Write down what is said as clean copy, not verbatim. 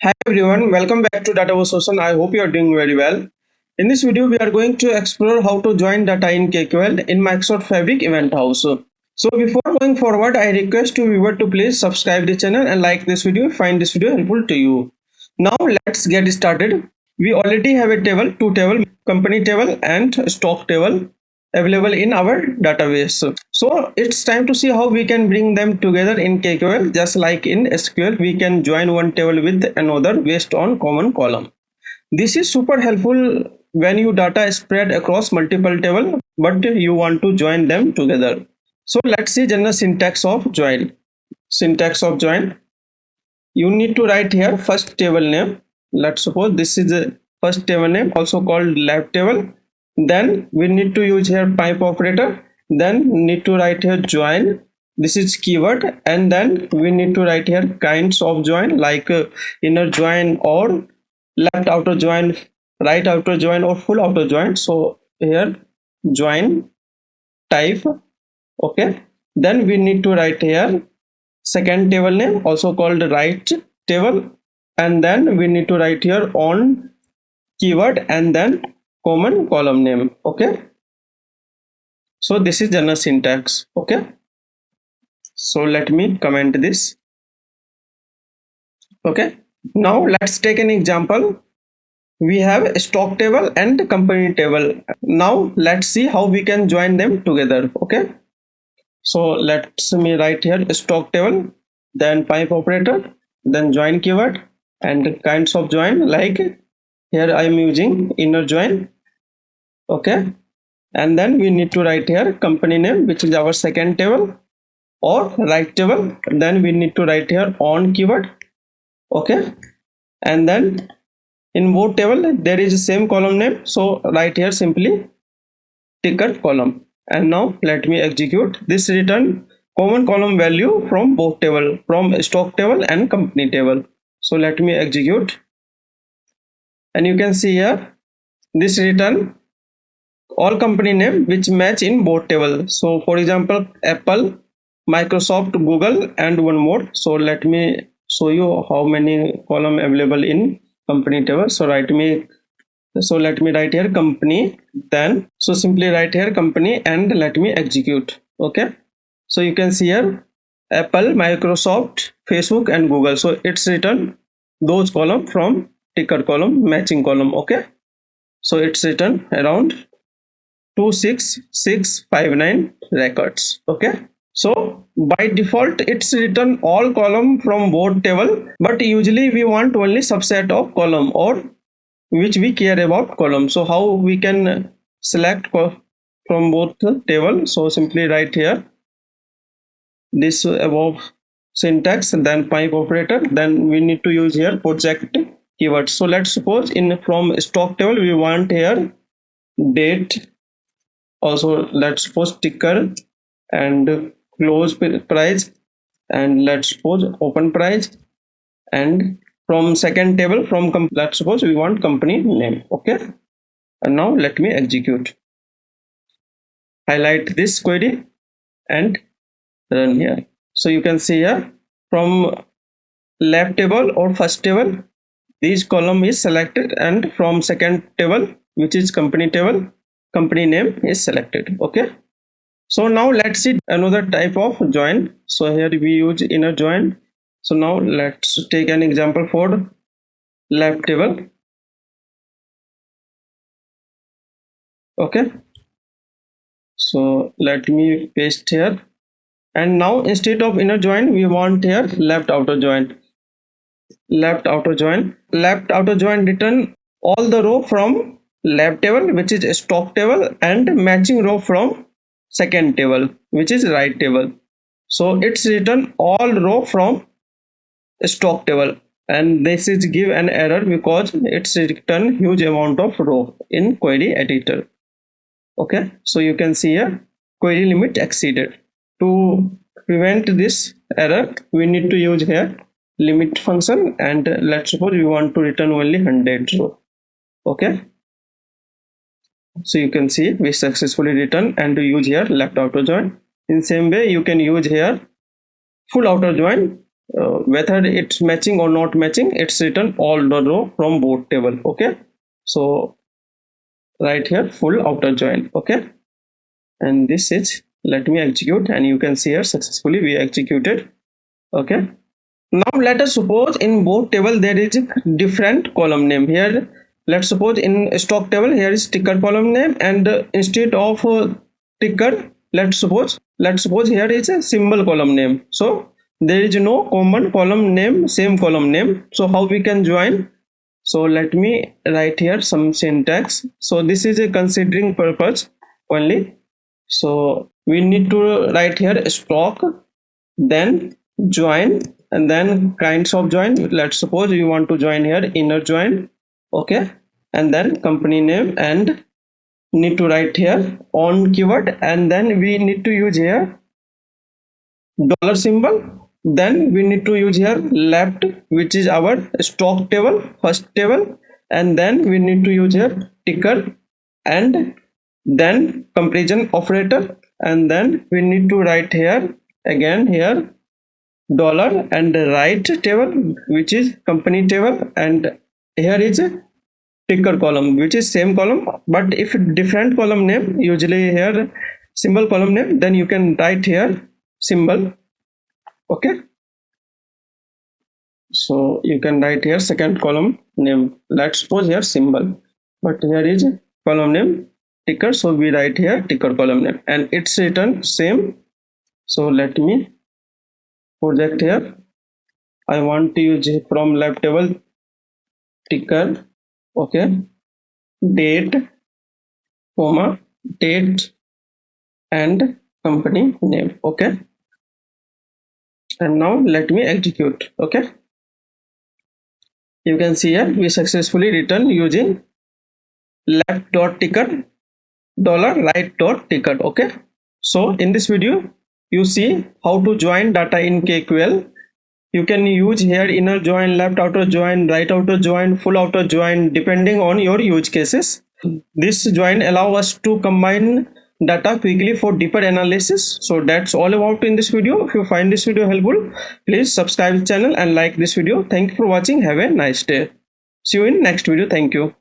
Hi everyone, welcome back to Data Session. I hope you are doing very well. In this video, we are going to explore how to join data in KQL in Microsoft Fabric EventHouse. So before going forward, I request you viewer to please subscribe the channel and like this video. Find this video helpful to you. Now let's get started. We already have a table, two table, company table and stock table available in our database. So it's time to see how we can bring them together in KQL. Just like in SQL, we can join one table with another based on common column. This is super helpful when your data is spread across multiple tables, but you want to join them together. So let's see general syntax of join. Syntax of join. You need to write here first table name. Let's suppose this is the first table name, also called lab table. Then we need to use here pipe operator. Then need to write here join. This is keyword, and then we need to write here kinds of join, like inner join or left outer join, right outer join or full outer join. So here join type. Okay, then we need to write here second table name, also called right table, and then we need to write here on keyword and then common column name. Okay, so this is general syntax. Okay, so let me comment this. Okay, now let's take an example. We have a stock table and company table. Now let's see how we can join them together. Okay, so let's me write here stock table, then pipe operator, then join keyword and kinds of join, like here I am using inner join. Okay, and then we need to write here company name, which is our second table, or right table. Then we need to write here on keyword. Okay, and then in both table there is the same column name, so write here simply ticket column. And now let me execute this. Return common column value from both table, from stock table and company table. So let me execute, and you can see here this return all company name which match in both table. So for example, Apple, Microsoft, Google, and one more. So let me show you how many column available in company table. So let me write here company, then so simply write here company and let me execute. Okay, so you can see here Apple, Microsoft, Facebook and Google. So it's written those column from ticker column, matching column. Okay, so it's written around 26659 records. Okay, so by default it's written all column from both table, but usually we want only subset of column or which we care about column. So how we can select from both table? So simply write here this above syntax, then pipe operator, then we need to use here project keyword. So let's suppose in from stock table we want here date, also let's suppose ticker and close price, and let's suppose open price, and from second table from let's suppose we want company name. Okay, and now let me execute, highlight this query and run here. So you can see here from left table or first table this column is selected, and from second table which is company table, company name is selected. Okay, so now let's see another type of join. So here we use inner join. So now let's take an example for left table. Okay, so let me paste here, and now instead of inner join we want here left outer join. Left outer join return all the row from left table which is stock table and matching row from second table which is right table. So it's written all row from stock table, and this is give an error because it's written huge amount of row in query editor. Okay, so you can see here query limit exceeded. To prevent this error we need to use here limit function, and let's suppose we want to return only 100 row. Okay, so you can see we successfully return, and to use here left outer join. In same way you can use here full outer join whether it's matching or not matching, it's written all the row from both table. Okay, so right here full outer join. Okay, and this is, let me execute, and you can see here successfully we executed. Okay, now let us suppose in both table there is a different column name. Here let's suppose in stock table here is ticker column name, and instead of ticker, let's suppose here is a symbol column name. So there is no common column name, same column name. So how we can join? So let me write here some syntax. So this is a considering purpose only. So we need to write here stock, then join, and then kinds of join. Let's suppose you want to join here inner join. Okay, and then company name, and need to write here on keyword, and then we need to use here dollar symbol. Then we need to use here left, which is our stock table, first table, and then we need to use here ticker, and then comparison operator, and then we need to write here again here dollar, and right table, which is company table, and here is a ticker column, which is same column, but if different column name, usually here symbol column name, then you can write here symbol. Okay, so you can write here second column name, let's suppose here symbol, but here is column name ticker, so we write here ticker column name, and it's written same. So let me project here, I want to use from left table ticker. Okay, date, comma, date, and company name. Okay, and now let me execute. Okay, you can see here we successfully return using left dot ticker dollar right dot ticker. Okay, so in this video you see how to join data in KQL. You can use here inner join, left outer join, right outer join, full outer join, depending on your use cases. This join allow us to combine data quickly for deeper analysis. So that's all about in this video. If you find this video helpful, please subscribe the channel and like this video. Thank you for watching. Have a nice day. See you in next video. Thank you.